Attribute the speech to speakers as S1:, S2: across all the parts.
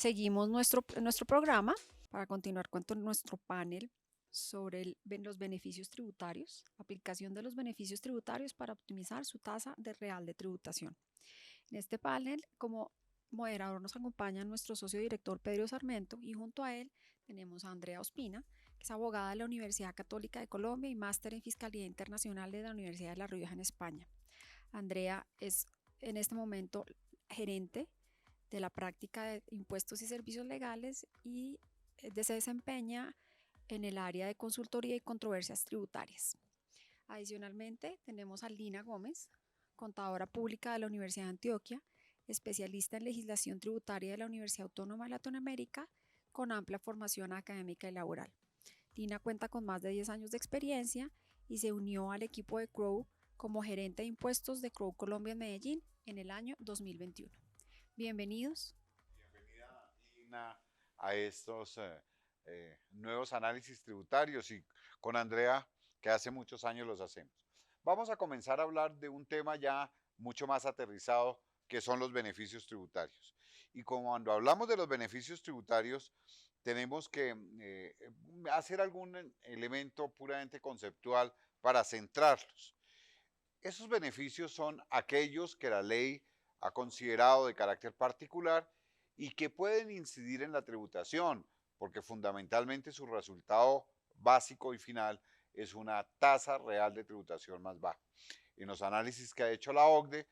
S1: Seguimos nuestro programa para continuar con nuestro panel sobre los beneficios tributarios, aplicación de los beneficios tributarios para optimizar su tasa de real de tributación. En este panel, como moderador, nos acompaña nuestro socio director Pedro Sarmiento y junto a él tenemos a Andrea Ospina, que es abogada de la Universidad Católica de Colombia y máster en Fiscalía Internacional de la Universidad de La Rioja en España. Andrea es en este momento gerente de la práctica de impuestos y servicios legales y se desempeña en el área de consultoría y controversias tributarias. Adicionalmente, tenemos a Lina Gómez, contadora pública de la Universidad de Antioquia, especialista en legislación tributaria de la Universidad Autónoma de Latinoamérica, con amplia formación académica y laboral. Lina cuenta con más de 10 años de experiencia y se unió al equipo de Crow como gerente de impuestos de Crow Colombia en Medellín en el año 2021. Bienvenidos.
S2: Bienvenida, Lina, a estos nuevos análisis tributarios y con Andrea, que hace muchos años los hacemos. Vamos a comenzar a hablar de un tema ya mucho más aterrizado, que son los beneficios tributarios. Y cuando hablamos de los beneficios tributarios, tenemos que hacer algún elemento puramente conceptual para centrarlos. Esos beneficios son aquellos que la ley ha considerado de carácter particular y que pueden incidir en la tributación, porque fundamentalmente su resultado básico y final es una tasa real de tributación más baja. En los análisis que ha hecho la OCDE,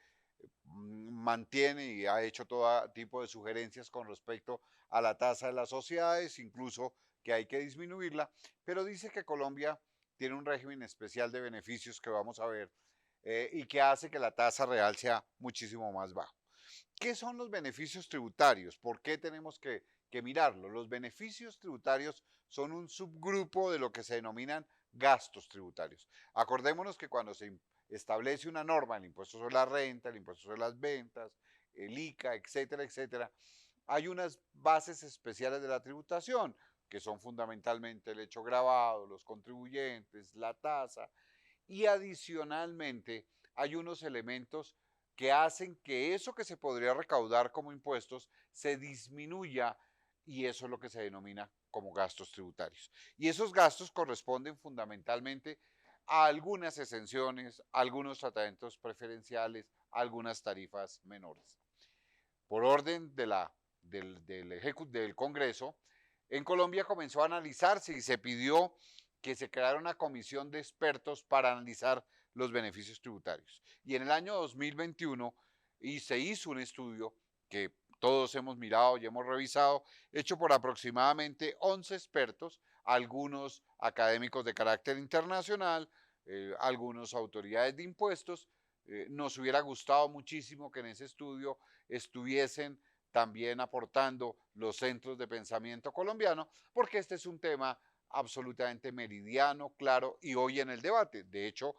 S2: mantiene y ha hecho todo tipo de sugerencias con respecto a la tasa de las sociedades, incluso que hay que disminuirla, pero dice que Colombia tiene un régimen especial de beneficios que vamos a ver y que hace que la tasa real sea muchísimo más baja. ¿Qué son los beneficios tributarios? ¿Por qué tenemos que mirarlo? Los beneficios tributarios son un subgrupo de lo que se denominan gastos tributarios. Acordémonos que cuando se establece una norma, el impuesto sobre la renta, el impuesto sobre las ventas, el ICA, etcétera, etcétera, hay unas bases especiales de la tributación, que son fundamentalmente el hecho grabado, los contribuyentes, la tasa, y adicionalmente hay unos elementos que hacen que eso que se podría recaudar como impuestos se disminuya y eso es lo que se denomina como gastos tributarios. Y esos gastos corresponden fundamentalmente a algunas exenciones, a algunos tratamientos preferenciales, a algunas tarifas menores. Por orden del Congreso, en Colombia comenzó a analizarse y se pidió que se creara una comisión de expertos para analizar los beneficios tributarios. Y en el año 2021 se hizo un estudio que todos hemos mirado y hemos revisado, hecho por aproximadamente 11 expertos, algunos académicos de carácter internacional, algunos autoridades de impuestos. Nos hubiera gustado muchísimo que en ese estudio estuviesen también aportando los centros de pensamiento colombiano, porque este es un tema absolutamente meridiano, claro, y hoy en el debate. De hecho,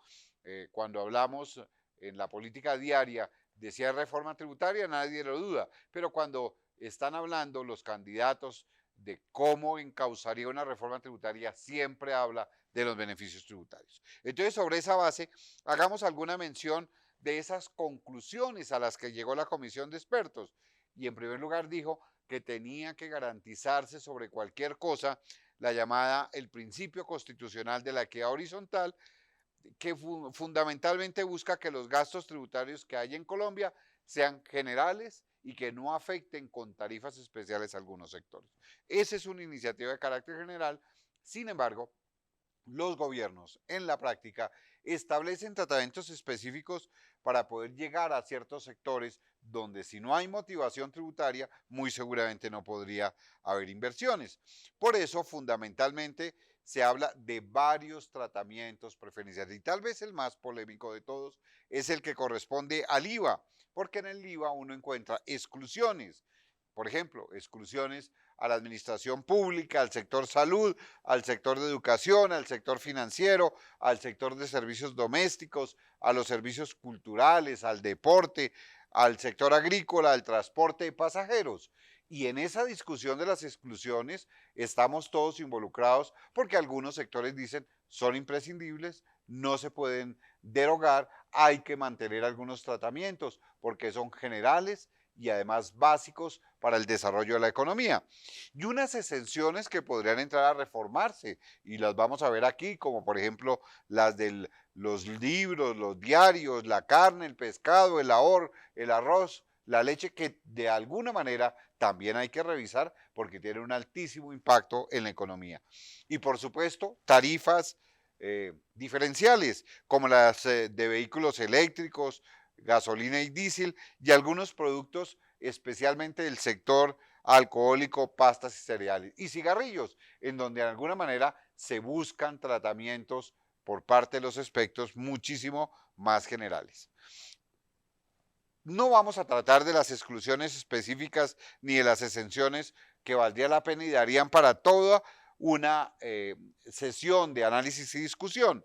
S2: cuando hablamos en la política diaria de si hay reforma tributaria, nadie lo duda, pero cuando están hablando los candidatos de cómo encauzaría una reforma tributaria, siempre habla de los beneficios tributarios. Entonces, sobre esa base, hagamos alguna mención de esas conclusiones a las que llegó la comisión de expertos. Y en primer lugar dijo que tenía que garantizarse sobre cualquier cosa la llamada el principio constitucional de la equidad horizontal, que fundamentalmente busca que los gastos tributarios que hay en Colombia sean generales y que no afecten con tarifas especiales a algunos sectores. Esa es una iniciativa de carácter general. Sin embargo, los gobiernos en la práctica establecen tratamientos específicos para poder llegar a ciertos sectores donde si no hay motivación tributaria, muy seguramente no podría haber inversiones. Por eso, fundamentalmente, se habla de varios tratamientos preferenciales y tal vez el más polémico de todos es el que corresponde al IVA, porque en el IVA uno encuentra exclusiones. Por ejemplo, exclusiones a la administración pública, al sector salud, al sector de educación, al sector financiero, al sector de servicios domésticos, a los servicios culturales, al deporte, al sector agrícola, al transporte de pasajeros. Y en esa discusión de las exclusiones estamos todos involucrados porque algunos sectores dicen son imprescindibles, no se pueden derogar, hay que mantener algunos tratamientos porque son generales y además básicos para el desarrollo de la economía. Y unas exenciones que podrían entrar a reformarse, y las vamos a ver aquí, como por ejemplo las de los libros, los diarios, la carne, el pescado, el arroz, la leche, que de alguna manera también hay que revisar porque tiene un altísimo impacto en la economía. Y por supuesto, tarifas diferenciales, como las de vehículos eléctricos, gasolina y diésel, y algunos productos, especialmente del sector alcohólico, pastas y cereales, y cigarrillos, en donde de alguna manera se buscan tratamientos por parte de los expertos muchísimo más generales. No vamos a tratar de las exclusiones específicas ni de las exenciones que valdría la pena y darían para toda una sesión de análisis y discusión.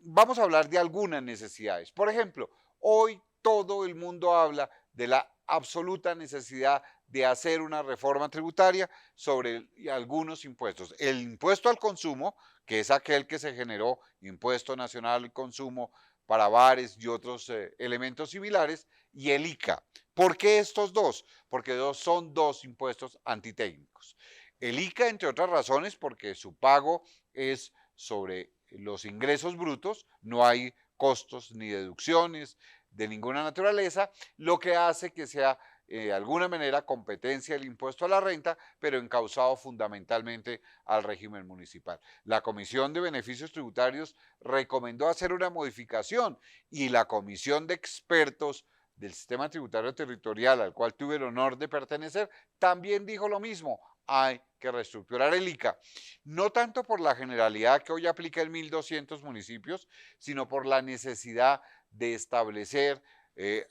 S2: Vamos a hablar de algunas necesidades. Por ejemplo, hoy todo el mundo habla de la absoluta necesidad de hacer una reforma tributaria sobre algunos impuestos. El impuesto al consumo, que es aquel que se generó, impuesto nacional al consumo para bares y otros elementos similares, y el ICA. ¿Por qué estos dos? Porque son dos impuestos antitécnicos. El ICA, entre otras razones, porque su pago es sobre los ingresos brutos, no hay costos ni deducciones de ninguna naturaleza, lo que hace que sea de alguna manera competencia del impuesto a la renta, pero encauzado fundamentalmente al régimen municipal. La Comisión de Beneficios Tributarios recomendó hacer una modificación y la Comisión de Expertos del Sistema Tributario Territorial, al cual tuve el honor de pertenecer, también dijo lo mismo: hay que reestructurar el ICA, no tanto por la generalidad que hoy aplica en 1.200 municipios, sino por la necesidad de establecer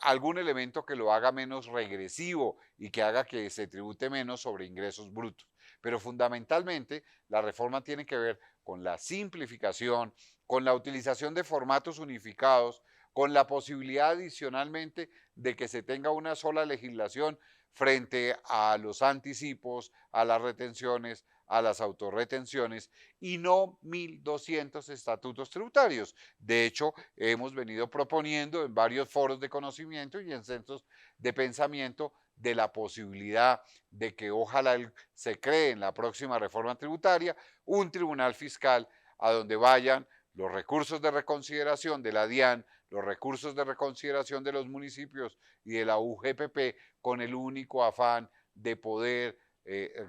S2: algún elemento que lo haga menos regresivo y que haga que se tribute menos sobre ingresos brutos. Pero fundamentalmente la reforma tiene que ver con la simplificación, con la utilización de formatos unificados, con la posibilidad adicionalmente de que se tenga una sola legislación frente a los anticipos, a las retenciones, a las autorretenciones y no 1.200 estatutos tributarios. De hecho, hemos venido proponiendo en varios foros de conocimiento y en centros de pensamiento de la posibilidad de que ojalá se cree en la próxima reforma tributaria un tribunal fiscal a donde vayan los recursos de reconsideración de la DIAN, los recursos de reconsideración de los municipios y de la UGPP, con el único afán de poder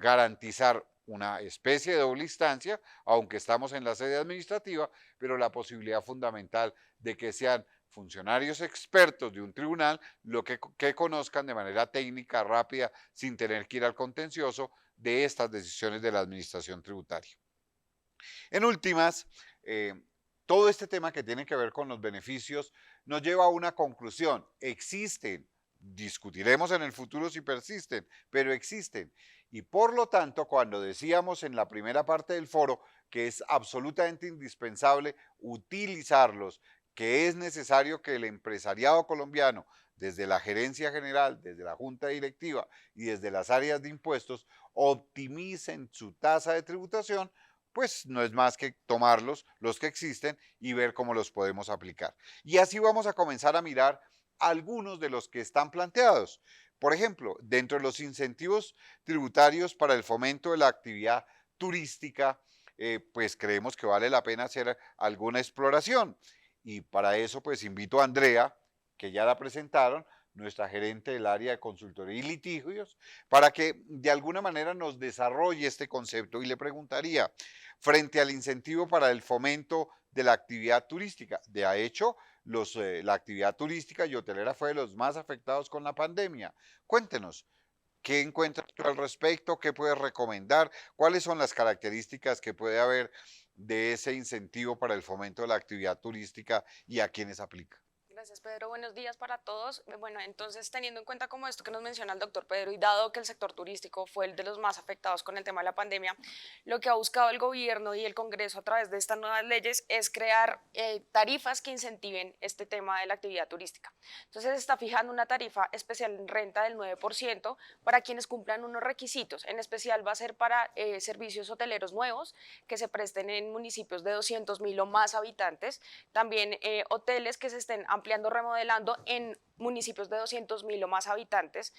S2: garantizar una especie de doble instancia, aunque estamos en la sede administrativa, pero la posibilidad fundamental de que sean funcionarios expertos de un tribunal lo que conozcan de manera técnica, rápida, sin tener que ir al contencioso de estas decisiones de la administración tributaria. En últimas, todo este tema que tiene que ver con los beneficios nos lleva a una conclusión: existen, discutiremos en el futuro si persisten, pero existen. Y por lo tanto, cuando decíamos en la primera parte del foro que es absolutamente indispensable utilizarlos, que es necesario que el empresariado colombiano, desde la gerencia general, desde la junta directiva y desde las áreas de impuestos, optimicen su tasa de tributación, pues no es más que tomarlos, los que existen, y ver cómo los podemos aplicar. Y así vamos a comenzar a mirar algunos de los que están planteados. Por ejemplo, dentro de los incentivos tributarios para el fomento de la actividad turística, pues creemos que vale la pena hacer alguna exploración. Y para eso, pues invito a Andrea, que ya la presentaron, nuestra gerente del área de consultoría y litigios, para que de alguna manera nos desarrolle este concepto. Y le preguntaría, frente al incentivo para el fomento de la actividad turística, de hecho, la actividad turística y hotelera fue de los más afectados con la pandemia. Cuéntenos, ¿qué encuentras tú al respecto? ¿Qué puedes recomendar? ¿Cuáles son las características que puede haber de ese incentivo para el fomento de la actividad turística y a quiénes aplica?
S3: Gracias, Pedro. Buenos días para todos. Bueno, entonces, teniendo en cuenta como esto que nos menciona el doctor Pedro y dado que el sector turístico fue el de los más afectados con el tema de la pandemia, lo que ha buscado el gobierno y el Congreso a través de estas nuevas leyes es crear tarifas que incentiven este tema de la actividad turística. Entonces, se está fijando una tarifa especial en renta del 9% para quienes cumplan unos requisitos. En especial va a ser para servicios hoteleros nuevos que se presten en municipios de 200.000 o más habitantes, también hoteles que se estén ampliando ampliando, remodelando en municipios de 200.000 o más habitantes,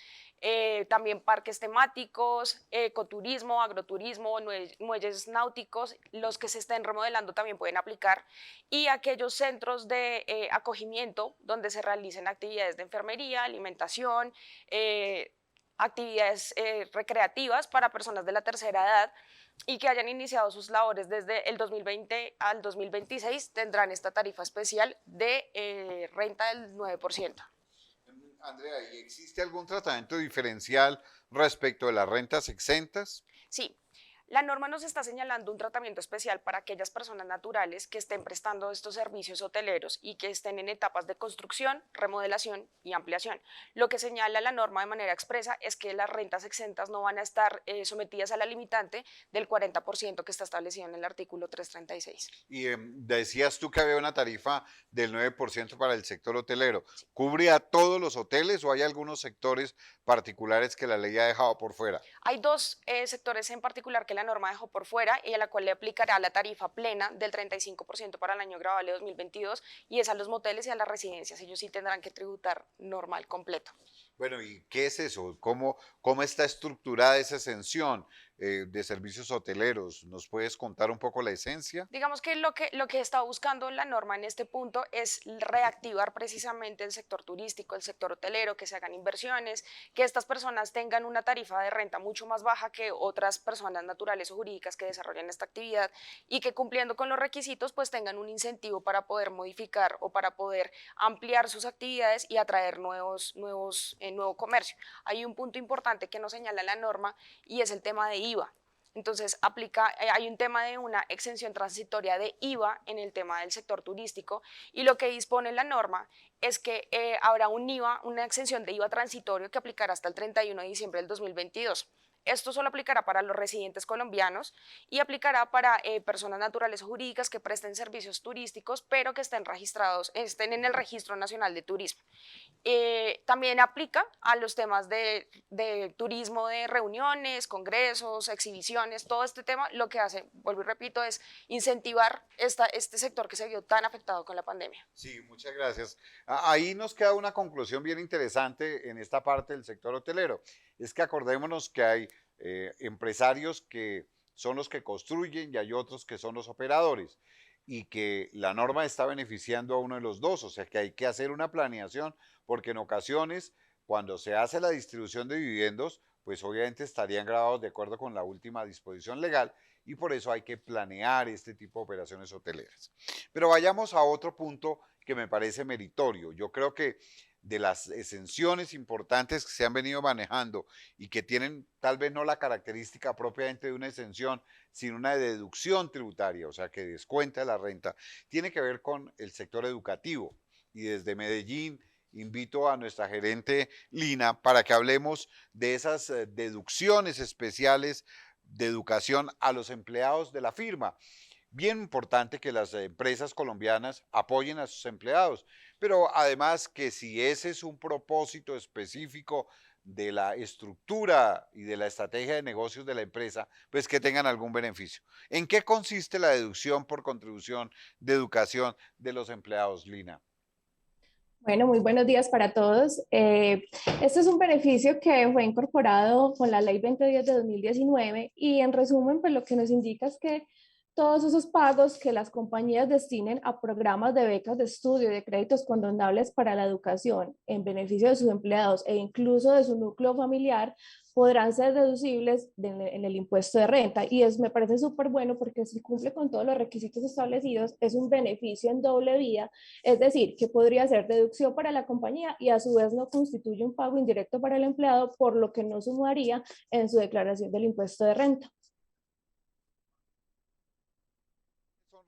S3: también parques temáticos, ecoturismo, agroturismo, muelles náuticos, los que se estén remodelando también pueden aplicar, y aquellos centros de acogimiento donde se realicen actividades de enfermería, alimentación, actividades recreativas para personas de la tercera edad y que hayan iniciado sus labores desde el 2020 al 2026 tendrán esta tarifa especial de renta del 9%.
S2: Andrea, ¿y existe algún tratamiento diferencial respecto de las rentas exentas?
S3: Sí, la norma nos está señalando un tratamiento especial para aquellas personas naturales que estén prestando estos servicios hoteleros y que estén en etapas de construcción, remodelación y ampliación. Lo que señala la norma de manera expresa es que las rentas exentas no van a estar sometidas a la limitante del 40% que está establecido en el artículo 336.
S2: Y decías tú que había una tarifa del 9% para el sector hotelero. ¿Cubre a todos los hoteles o hay algunos sectores particulares que la ley ha dejado por fuera?
S3: Hay dos sectores en particular que la norma dejó por fuera y a la cual le aplicará la tarifa plena del 35% para el año grabable 2022 y es a los moteles y a las residencias. Ellos sí tendrán que tributar normal completo.
S2: Bueno, ¿y qué es eso? ¿Cómo está estructurada esa exención de servicios hoteleros? ¿Nos puedes contar un poco la esencia?
S3: Digamos que lo que está buscando la norma en este punto es reactivar precisamente el sector turístico, el sector hotelero, que se hagan inversiones, que estas personas tengan una tarifa de renta mucho más baja que otras personas naturales o jurídicas que desarrollan esta actividad y que cumpliendo con los requisitos pues tengan un incentivo para poder modificar o para poder ampliar sus actividades y atraer nuevo comercio. Hay un punto importante que nos señala la norma y es el tema de IVA. Entonces hay un tema de una exención transitoria de IVA en el tema del sector turístico y lo que dispone la norma es que habrá un IVA, una exención de IVA transitorio que aplicará hasta el 31 de diciembre del 2022. Esto solo aplicará para los residentes colombianos y aplicará para personas naturales o jurídicas que presten servicios turísticos, pero que estén registrados, estén en el Registro Nacional de Turismo. También aplica a los temas de turismo de reuniones, congresos, exhibiciones, todo este tema lo que hace, vuelvo y repito, es incentivar este sector que se vio tan afectado con la pandemia.
S2: Sí, muchas gracias. Ahí nos queda una conclusión bien interesante en esta parte del sector hotelero. Es que acordémonos que hay empresarios que son los que construyen y hay otros que son los operadores y que la norma está beneficiando a uno de los dos, o sea que hay que hacer una planeación porque en ocasiones cuando se hace la distribución de dividendos, pues obviamente estarían grabados de acuerdo con la última disposición legal y por eso hay que planear este tipo de operaciones hoteleras. Pero vayamos a otro punto que me parece meritorio. Yo creo que de las exenciones importantes que se han venido manejando y que tienen tal vez no la característica propiamente de una exención, sino una deducción tributaria, o sea, que descuenta la renta, tiene que ver con el sector educativo. Y desde Medellín invito a nuestra gerente Lina para que hablemos de esas deducciones especiales de educación a los empleados de la firma. Bien importante que las empresas colombianas apoyen a sus empleados, pero además que si ese es un propósito específico de la estructura y de la estrategia de negocios de la empresa, pues que tengan algún beneficio. ¿En qué consiste la deducción por contribución de educación de los empleados, Lina?
S4: Bueno, muy buenos días para todos. Este es un beneficio que fue incorporado con la Ley 2010 de 2019 y en resumen, pues lo que nos indica es que todos esos pagos que las compañías destinen a programas de becas de estudio y de créditos condonables para la educación en beneficio de sus empleados e incluso de su núcleo familiar podrán ser deducibles en el impuesto de renta y me parece súper bueno porque si cumple con todos los requisitos establecidos es un beneficio en doble vía, es decir, que podría ser deducción para la compañía y a su vez no constituye un pago indirecto para el empleado, por lo que no sumaría en su declaración del impuesto de renta.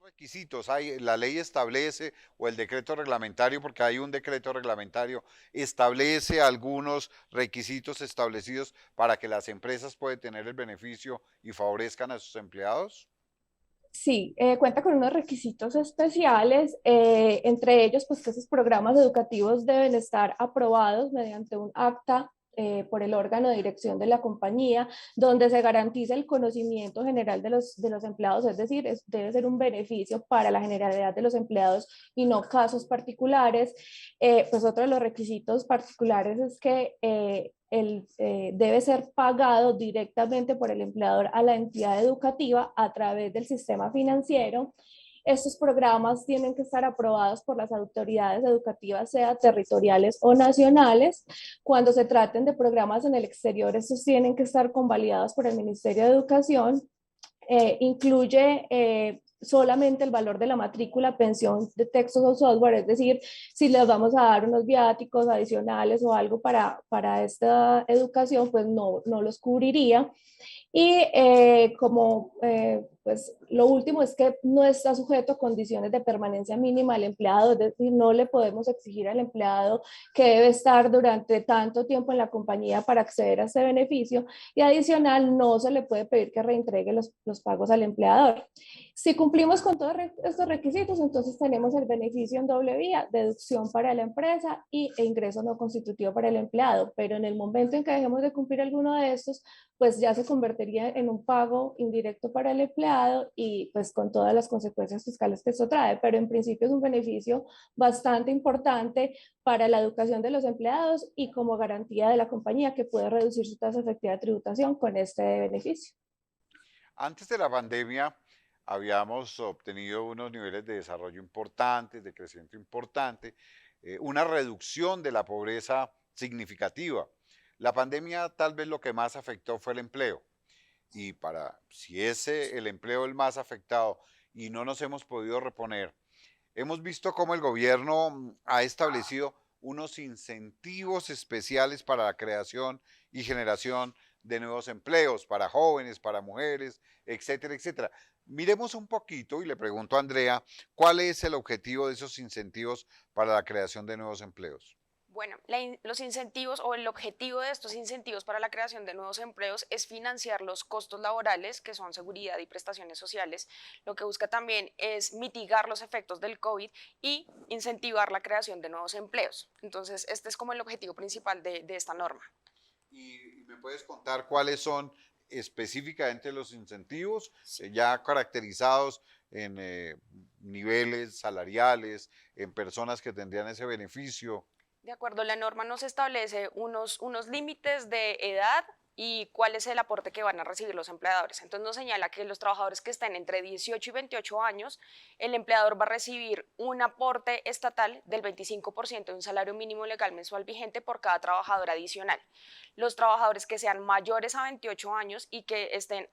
S2: Requisitos, la ley establece o el decreto reglamentario, porque hay un decreto reglamentario, establece algunos requisitos establecidos para que las empresas puedan tener el beneficio y favorezcan a sus empleados.
S4: Sí, cuenta con unos requisitos especiales, entre ellos pues que esos programas educativos deben estar aprobados mediante un acta por el órgano de dirección de la compañía, donde se garantiza el conocimiento general de los empleados, es decir, debe ser un beneficio para la generalidad de los empleados y no casos particulares. Pues otro de los requisitos particulares es que debe ser pagado directamente por el empleador a la entidad educativa a través del sistema financiero. Estos programas tienen que estar aprobados por las autoridades educativas, sea territoriales o nacionales. Cuando se traten de programas en el exterior, estos tienen que estar convalidados por el Ministerio de Educación. Incluye solamente el valor de la matrícula, pensión de textos o software, es decir, si les vamos a dar unos viáticos adicionales o algo para esta educación, pues no los cubriría. Y pues lo último es que no está sujeto a condiciones de permanencia mínima al empleado, es decir, no le podemos exigir al empleado que debe estar durante tanto tiempo en la compañía para acceder a ese beneficio, y adicional no se le puede pedir que reentregue los pagos al empleador. Si cumplimos con todos estos requisitos, entonces tenemos el beneficio en doble vía, deducción para la empresa e ingreso no constitutivo para el empleado, pero en el momento en que dejemos de cumplir alguno de estos, pues ya se convertiría en un pago indirecto para el empleado y pues con todas las consecuencias fiscales que esto trae, pero en principio es un beneficio bastante importante para la educación de los empleados y como garantía de la compañía que puede reducir su tasa efectiva de tributación con este beneficio.
S2: Antes de la pandemia habíamos obtenido unos niveles de desarrollo importantes, de crecimiento importante, una reducción de la pobreza significativa. La pandemia tal vez lo que más afectó fue el empleo. Y si el empleo el más afectado y no nos hemos podido reponer, hemos visto cómo el gobierno ha establecido unos incentivos especiales para la creación y generación de nuevos empleos para jóvenes, para mujeres, etcétera, etcétera. Miremos un poquito y le pregunto a Andrea, ¿cuál es el objetivo de esos incentivos para la creación de nuevos empleos?
S3: Bueno, los incentivos o el objetivo de estos incentivos para la creación de nuevos empleos es financiar los costos laborales, que son seguridad y prestaciones sociales. Lo que busca también es mitigar los efectos del COVID y incentivar la creación de nuevos empleos. Entonces, este es como el objetivo principal de esta norma.
S2: ¿Y me puedes contar cuáles son específicamente los incentivos ya caracterizados en niveles salariales, en personas que tendrían ese beneficio?
S3: De acuerdo, la norma nos establece unos límites de edad y cuál es el aporte que van a recibir los empleadores. Entonces nos señala que los trabajadores que estén entre 18 y 28 años, el empleador va a recibir un aporte estatal del 25% de un salario mínimo legal mensual vigente por cada trabajador adicional. Los trabajadores que sean mayores a 28 años y que estén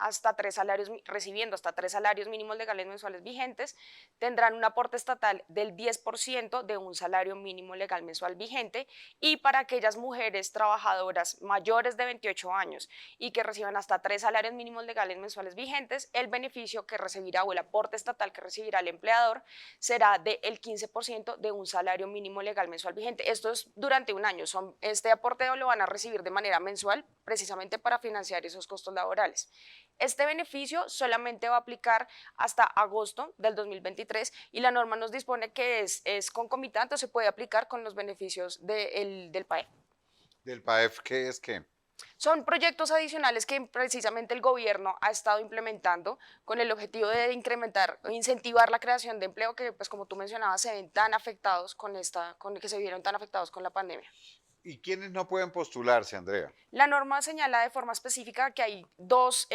S3: recibiendo hasta 3 salarios mínimos legales mensuales vigentes, tendrán un aporte estatal del 10% de un salario mínimo legal mensual vigente, y para aquellas mujeres trabajadoras mayores de 28 años y que reciban hasta 3 salarios mínimos legales mensuales vigentes, el beneficio que recibirá o el aporte estatal que recibirá el empleador será del 15% de un salario mínimo legal mensual vigente. Esto es durante un año. Este aporte lo van a recibir de manera mensual, precisamente para financiar esos costos laborales. Este beneficio solamente va a aplicar hasta agosto del 2023 y la norma nos dispone que es concomitante o se puede aplicar con los beneficios del PAEF.
S2: ¿Del PAEF qué es qué?
S3: Son proyectos adicionales que precisamente el gobierno ha estado implementando con el objetivo de incrementar o incentivar la creación de empleo que, pues como tú mencionabas, se ven tan afectados que se vieron tan afectados con la pandemia.
S2: ¿Y quiénes no pueden postularse, Andrea?
S3: La norma señala de forma específica que hay dos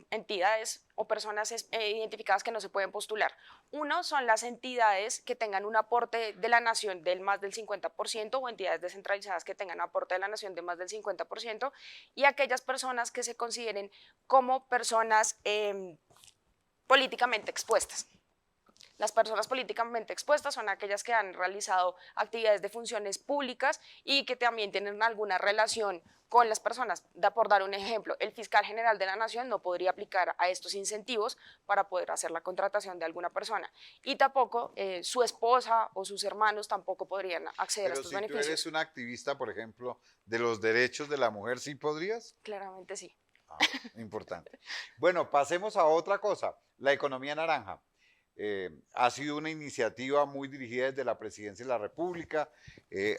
S3: entidades o personas identificadas que no se pueden postular. Uno son las entidades que tengan un aporte de la nación del más del 50% o entidades descentralizadas que tengan un aporte de la nación de más del 50%, y aquellas personas que se consideren como personas políticamente expuestas. Las personas políticamente expuestas son aquellas que han realizado actividades de funciones públicas y que también tienen alguna relación con las personas. Por dar un ejemplo, el fiscal general de la Nación no podría aplicar a estos incentivos para poder hacer la contratación de alguna persona, y tampoco su esposa o sus hermanos tampoco podrían acceder a estos beneficios.
S2: Pero si tú eres una activista, por ejemplo, de los derechos de la mujer, ¿sí podrías?
S3: Claramente sí.
S2: Importante. Bueno, pasemos a otra cosa, la economía naranja. Ha sido una iniciativa muy dirigida desde la Presidencia de la República,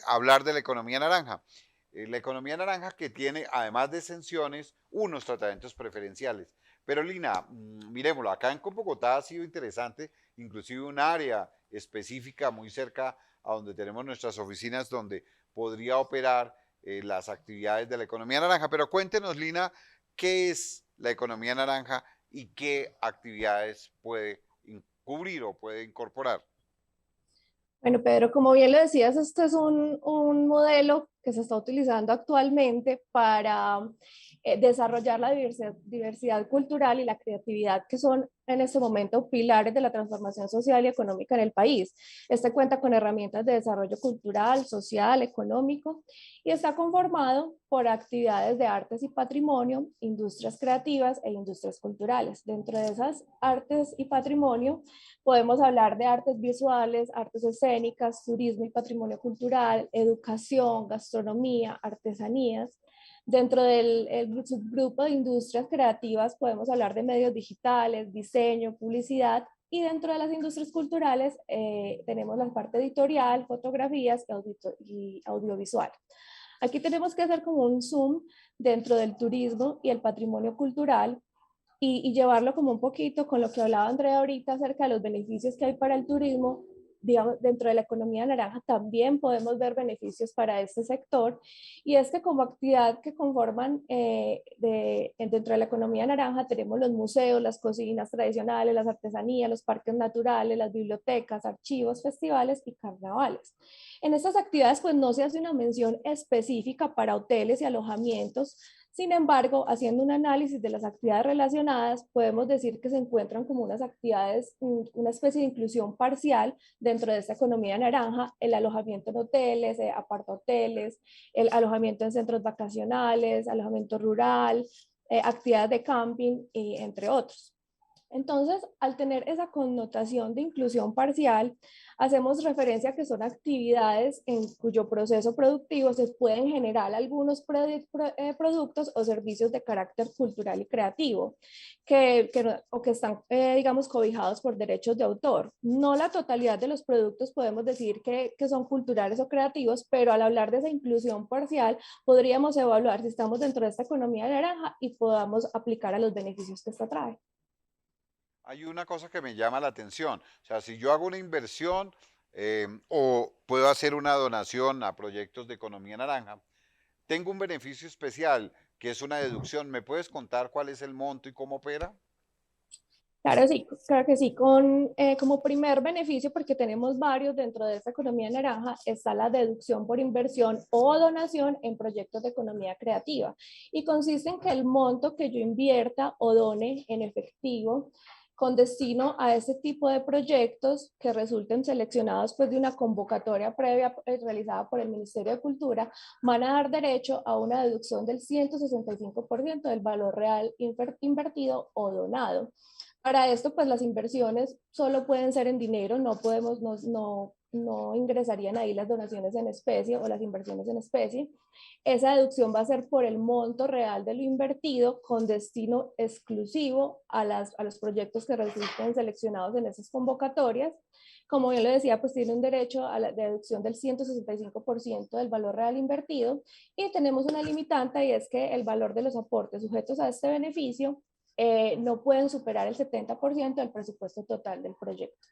S2: hablar de la economía naranja. la economía naranja que tiene, además de exenciones, unos tratamientos preferenciales. Pero Lina, miremoslo, acá en Bogotá ha sido interesante, inclusive un área específica muy cerca a donde tenemos nuestras oficinas donde podría operar las actividades de la economía naranja. Pero cuéntenos, Lina, ¿qué es la economía naranja y qué actividades puede cubrir o puede incorporar?
S4: Bueno, Pedro, como bien lo decías, este es un modelo que se está utilizando actualmente para desarrollar la diversidad cultural y la creatividad, que son en este momento pilares de la transformación social y económica en el país. Este cuenta con herramientas de desarrollo cultural, social, económico y está conformado por actividades de artes y patrimonio, industrias creativas e industrias culturales. Dentro de esas artes y patrimonio podemos hablar de artes visuales, artes escénicas, turismo y patrimonio cultural, educación, gastronomía, artesanías. Dentro del subgrupo de industrias creativas podemos hablar de medios digitales, diseño, publicidad, y dentro de las industrias culturales tenemos la parte editorial, fotografías y audiovisual. Aquí tenemos que hacer como un zoom dentro del turismo y el patrimonio cultural y llevarlo como un poquito con lo que hablaba Andrea ahorita acerca de los beneficios que hay para el turismo. Digamos, dentro de la economía naranja también podemos ver beneficios para este sector, y es que como actividad que conforman dentro de la economía naranja tenemos los museos, las cocinas tradicionales, las artesanías, los parques naturales, las bibliotecas, archivos, festivales y carnavales. En estas actividades pues no se hace una mención específica para hoteles y alojamientos. Sin embargo, haciendo un análisis de las actividades relacionadas, podemos decir que se encuentran como unas actividades, una especie de inclusión parcial dentro de esta economía naranja: el alojamiento en hoteles, apartahoteles, el alojamiento en centros vacacionales, alojamiento rural, actividades de camping, entre otros. Entonces, al tener esa connotación de inclusión parcial, hacemos referencia a que son actividades en cuyo proceso productivo se pueden generar algunos productos o servicios de carácter cultural y creativo o que están, digamos, cobijados por derechos de autor. No la totalidad de los productos podemos decir que son culturales o creativos, pero al hablar de esa inclusión parcial, podríamos evaluar si estamos dentro de esta economía naranja y podamos aplicar a los beneficios que esta trae.
S2: Hay una cosa que me llama la atención. O sea, si yo hago una inversión o puedo hacer una donación a proyectos de economía naranja, tengo un beneficio especial que es una deducción. ¿Me puedes contar cuál es el monto y cómo opera?
S4: Claro, sí, claro que sí. Como primer beneficio, porque tenemos varios dentro de esta economía naranja, está la deducción por inversión o donación en proyectos de economía creativa. Y consiste en que el monto que yo invierta o done en efectivo con destino a ese tipo de proyectos que resulten seleccionados pues, de una convocatoria previa realizada por el Ministerio de Cultura, van a dar derecho a una deducción del 165% del valor real invertido o donado. Para esto, pues las inversiones solo pueden ser en dinero, no ingresarían ahí las donaciones en especie o las inversiones en especie. Esa deducción va a ser por el monto real de lo invertido con destino exclusivo a los proyectos que resulten seleccionados en esas convocatorias. Como bien lo decía, pues tiene un derecho a la deducción del 165% del valor real invertido, y tenemos una limitante, y es que el valor de los aportes sujetos a este beneficio no pueden superar el 70% del presupuesto total del proyecto.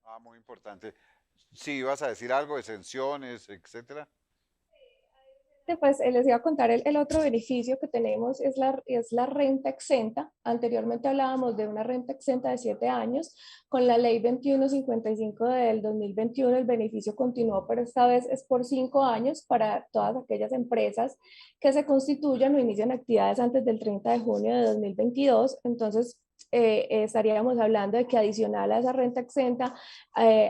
S2: Ah, muy importante. Sí, vas a decir algo, exenciones, etcétera.
S4: Pues les iba a contar el otro beneficio que tenemos es la renta exenta. Anteriormente hablábamos de una renta exenta de 7 años. Con la ley 2155 del 2021 el beneficio continuó, pero esta vez es por 5 años para todas aquellas empresas que se constituyan o inician actividades antes del 30 de junio de 2022. Entonces, estaríamos hablando de que adicional a esa renta exenta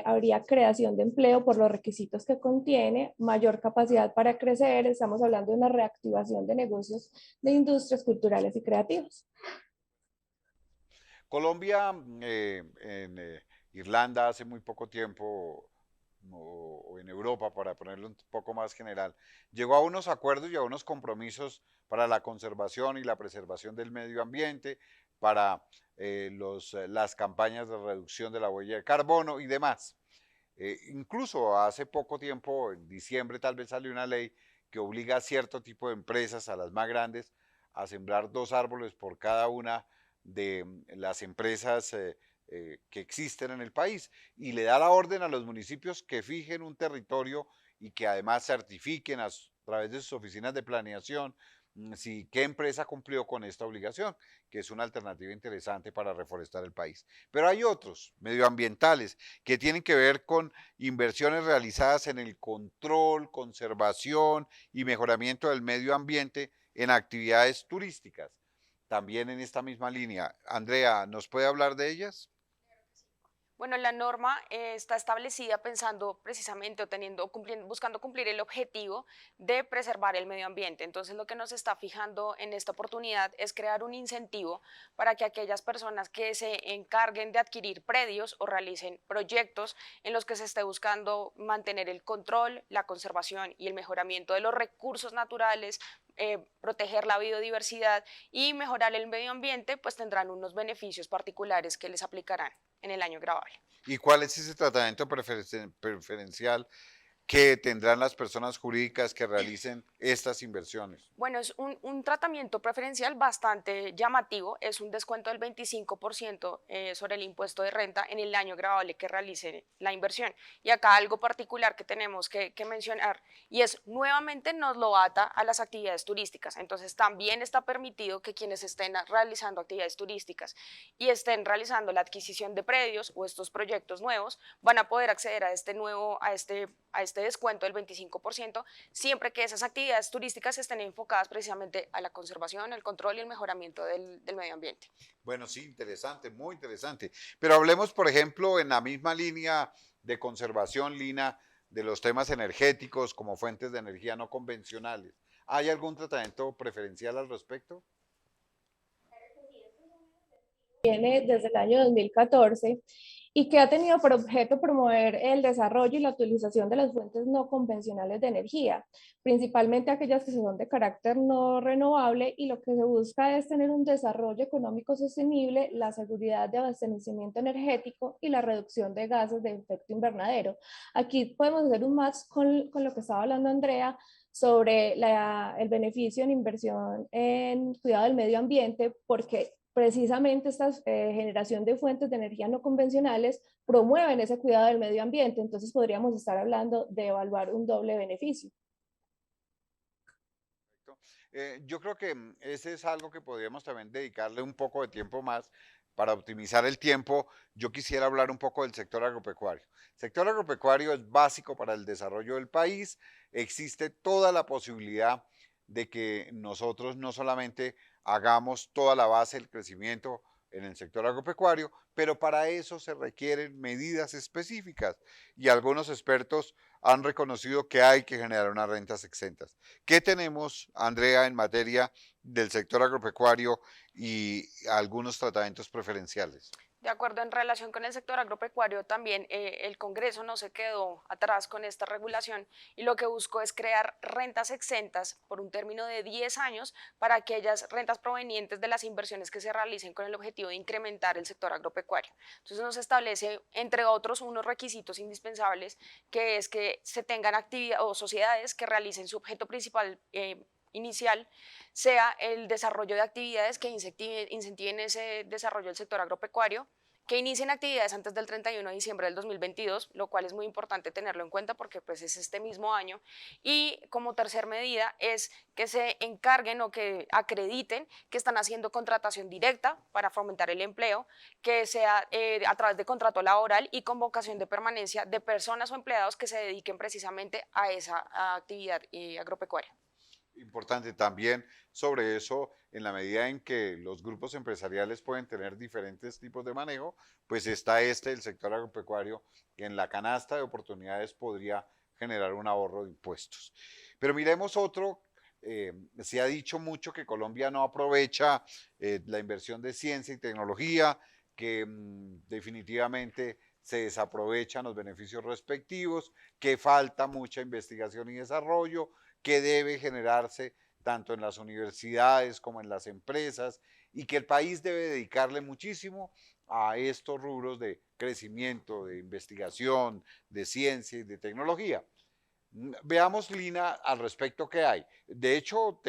S4: habría creación de empleo por los requisitos que contiene, mayor capacidad para crecer. Estamos hablando de una reactivación de negocios de industrias culturales y creativas.
S2: Colombia, en Irlanda hace muy poco tiempo, o en Europa, para ponerlo un poco más general, llegó a unos acuerdos y a unos compromisos para la conservación y la preservación del medio ambiente, para las campañas de reducción de la huella de carbono y demás. Incluso hace poco tiempo, en diciembre tal vez salió una ley que obliga a cierto tipo de empresas, a las más grandes, a sembrar 2 árboles por cada una de las empresas que existen en el país, y le da la orden a los municipios que fijen un territorio y que además certifiquen a través de sus oficinas de planeación si qué empresa cumplió con esta obligación, que es una alternativa interesante para reforestar el país. Pero hay otros medioambientales que tienen que ver con inversiones realizadas en el control, conservación y mejoramiento del medio ambiente en actividades turísticas. También en esta misma línea. Andrea, ¿nos puede hablar de ellas?
S3: Bueno, la norma está establecida pensando precisamente o teniendo, buscando cumplir el objetivo de preservar el medio ambiente. Entonces, lo que nos está fijando en esta oportunidad es crear un incentivo para que aquellas personas que se encarguen de adquirir predios o realicen proyectos en los que se esté buscando mantener el control, la conservación y el mejoramiento de los recursos naturales, proteger la biodiversidad y mejorar el medio ambiente, pues tendrán unos beneficios particulares que les aplicarán en el año gravable.
S2: ¿Y cuál es ese tratamiento preferencial que tendrán las personas jurídicas que realicen estas inversiones?
S3: Bueno, es un tratamiento preferencial bastante llamativo, es un descuento del 25% sobre el impuesto de renta en el año gravable que realicen la inversión. Y acá algo particular que tenemos que mencionar, y es nuevamente nos lo ata a las actividades turísticas. Entonces también está permitido que quienes estén realizando actividades turísticas y estén realizando la adquisición de predios o estos proyectos nuevos, van a poder acceder a este descuento del 25%, siempre que esas actividades turísticas estén enfocadas precisamente a la conservación, el control y el mejoramiento del medio ambiente.
S2: Bueno, sí, interesante, muy interesante. Pero hablemos, por ejemplo, en la misma línea de conservación, Lina, de los temas energéticos como fuentes de energía no convencionales. ¿Hay algún tratamiento preferencial al respecto?
S4: Viene desde el año 2014 y que ha tenido por objeto promover el desarrollo y la utilización de las fuentes no convencionales de energía, principalmente aquellas que son de carácter no renovable, y lo que se busca es tener un desarrollo económico sostenible, la seguridad de abastecimiento energético y la reducción de gases de efecto invernadero. Aquí podemos hacer un match con lo que estaba hablando Andrea sobre el beneficio en inversión en cuidado del medio ambiente, porque precisamente esta generación de fuentes de energía no convencionales promueven ese cuidado del medio ambiente. Entonces podríamos estar hablando de evaluar un doble beneficio.
S2: Yo creo que ese es algo que podríamos también dedicarle un poco de tiempo más para optimizar el tiempo. Yo quisiera hablar un poco del sector agropecuario. El sector agropecuario es básico para el desarrollo del país. Existe toda la posibilidad de que nosotros no solamente hagamos toda la base del crecimiento en el sector agropecuario, pero para eso se requieren medidas específicas y algunos expertos han reconocido que hay que generar unas rentas exentas. ¿Qué tenemos, Andrea, en materia del sector agropecuario y algunos tratamientos preferenciales?
S3: De acuerdo, en relación con el sector agropecuario, también el Congreso no se quedó atrás con esta regulación y lo que buscó es crear rentas exentas por un término de 10 años para aquellas rentas provenientes de las inversiones que se realicen con el objetivo de incrementar el sector agropecuario. Entonces nos establece, entre otros, unos requisitos indispensables, que es que se tengan actividades o sociedades que realicen su objeto principal inicial sea el desarrollo de actividades que incentiven ese desarrollo del sector agropecuario, que inicien actividades antes del 31 de diciembre del 2022, lo cual es muy importante tenerlo en cuenta porque pues es este mismo año. Y como tercer medida es que se encarguen o que acrediten que están haciendo contratación directa para fomentar el empleo, que sea a través de contrato laboral y con vocación de permanencia de personas o empleados que se dediquen precisamente a esa actividad agropecuaria.
S2: Importante también sobre eso, en la medida en que los grupos empresariales pueden tener diferentes tipos de manejo, pues está el sector agropecuario, que en la canasta de oportunidades podría generar un ahorro de impuestos. Pero miremos otro, se ha dicho mucho que Colombia no aprovecha la inversión de ciencia y tecnología, que definitivamente se desaprovechan los beneficios respectivos, que falta mucha investigación y desarrollo, que debe generarse tanto en las universidades como en las empresas y que el país debe dedicarle muchísimo a estos rubros de crecimiento, de investigación, de ciencia y de tecnología. Veamos, Lina, al respecto qué hay. De hecho,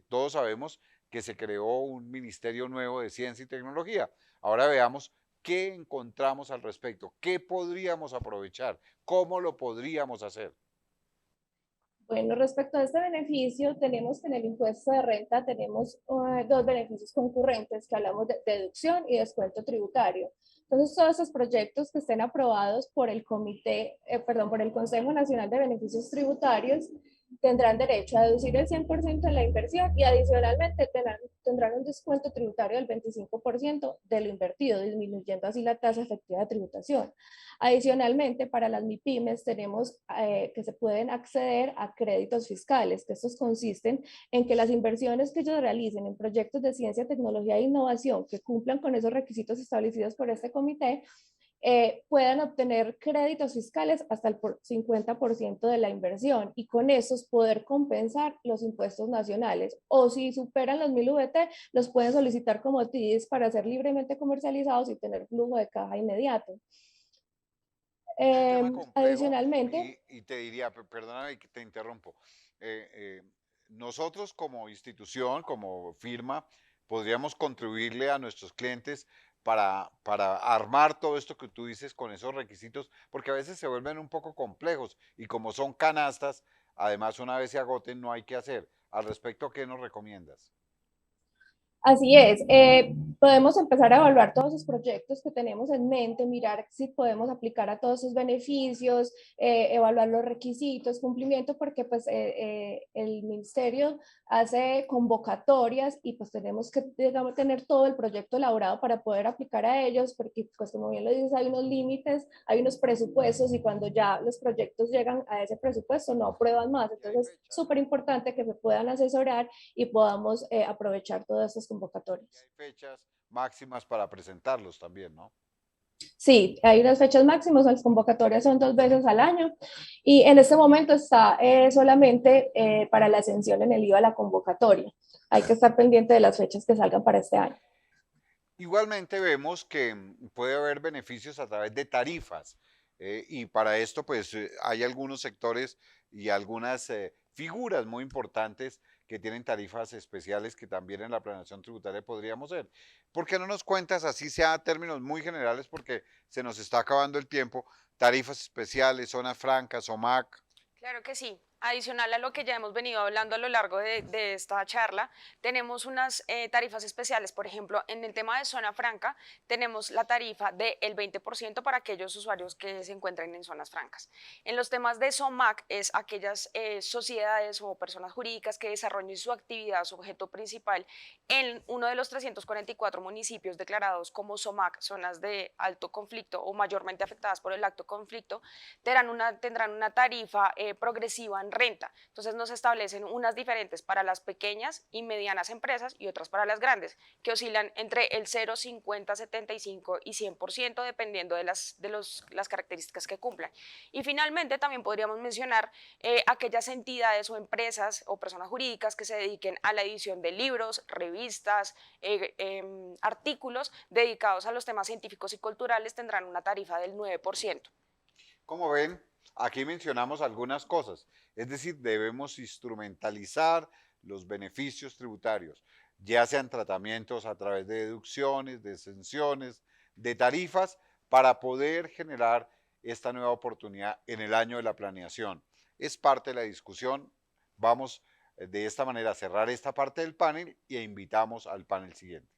S2: todos sabemos que se creó un ministerio nuevo de ciencia y tecnología. Ahora veamos qué encontramos al respecto, qué podríamos aprovechar, cómo lo podríamos hacer.
S4: Bueno, respecto a este beneficio, tenemos que en el impuesto de renta tenemos dos beneficios concurrentes que hablamos de deducción y descuento tributario. Entonces, todos esos proyectos que estén aprobados por el por el Consejo Nacional de Beneficios Tributarios tendrán derecho a deducir el 100% de la inversión y adicionalmente tendrán un descuento tributario del 25% de lo invertido, disminuyendo así la tasa efectiva de tributación. Adicionalmente, para las MIPIMES tenemos que se pueden acceder a créditos fiscales, que estos consisten en que las inversiones que ellos realicen en proyectos de ciencia, tecnología e innovación que cumplan con esos requisitos establecidos por este comité, puedan obtener créditos fiscales hasta el 50% de la inversión y con esos poder compensar los impuestos nacionales. O si superan los 1000 VT, los pueden solicitar como TIDs para ser libremente comercializados y tener flujo de caja inmediato.
S2: Es un tema complejo
S4: Adicionalmente,
S2: y te diría, perdóname que te interrumpo, nosotros como institución, como firma, podríamos contribuirle a nuestros clientes para armar todo esto que tú dices con esos requisitos, porque a veces se vuelven un poco complejos y como son canastas, además una vez se agoten no hay que hacer. Al respecto, ¿qué nos recomiendas?
S4: así es. Podemos empezar a evaluar todos esos proyectos que tenemos en mente, mirar si podemos aplicar a todos sus beneficios, evaluar los requisitos, cumplimiento, porque pues el ministerio hace convocatorias y pues tenemos que, digamos, tener todo el proyecto elaborado para poder aplicar a ellos, porque pues como bien lo dices, hay unos límites, hay unos presupuestos y cuando ya los proyectos llegan a ese presupuesto no aprueban más.
S2: Y hay
S4: Entonces,
S2: fechas,
S4: súper importante que se puedan asesorar y podamos aprovechar todas estas
S2: y
S4: convocatorias.
S2: hay fechas máximas para presentarlos también, ¿no?
S4: Sí, hay unas fechas máximas, las convocatorias son 2 veces al año y en este momento está solamente para la ascensión en el IVA la convocatoria. Hay que estar pendiente de las fechas que salgan para este año.
S2: Igualmente vemos que puede haber beneficios a través de tarifas y para esto pues hay algunos sectores y algunas figuras muy importantes que tienen tarifas especiales que también en la planeación tributaria podríamos ver. ¿Por qué no nos cuentas, así sea términos muy generales, porque se nos está acabando el tiempo, tarifas especiales, zonas francas, OMAC?
S3: Claro que sí. Adicional a lo que ya hemos venido hablando a lo largo de esta charla, tenemos unas tarifas especiales. Por ejemplo, en el tema de zona franca, tenemos la tarifa del 20% para aquellos usuarios que se encuentren en zonas francas. En los temas de SOMAC, es aquellas sociedades o personas jurídicas que desarrollen su actividad, su objeto principal, en uno de los 344 municipios declarados como SOMAC, zonas de alto conflicto o mayormente afectadas por el alto conflicto, tendrán una tarifa progresiva en renta. Entonces nos establecen unas diferentes para las pequeñas y medianas empresas y otras para las grandes, que oscilan entre el 0, 50, 75 y 100% dependiendo de las características que cumplan. Y finalmente también podríamos mencionar aquellas entidades o empresas o personas jurídicas que se dediquen a la edición de libros, revistas, artículos dedicados a los temas científicos y culturales tendrán una tarifa del 9%.
S2: Como ven, aquí mencionamos algunas cosas, es decir, debemos instrumentalizar los beneficios tributarios, ya sean tratamientos a través de deducciones, de exenciones, de tarifas, para poder generar esta nueva oportunidad en el año de la planeación. Es parte de la discusión. Vamos de esta manera a cerrar esta parte del panel e invitamos al panel siguiente.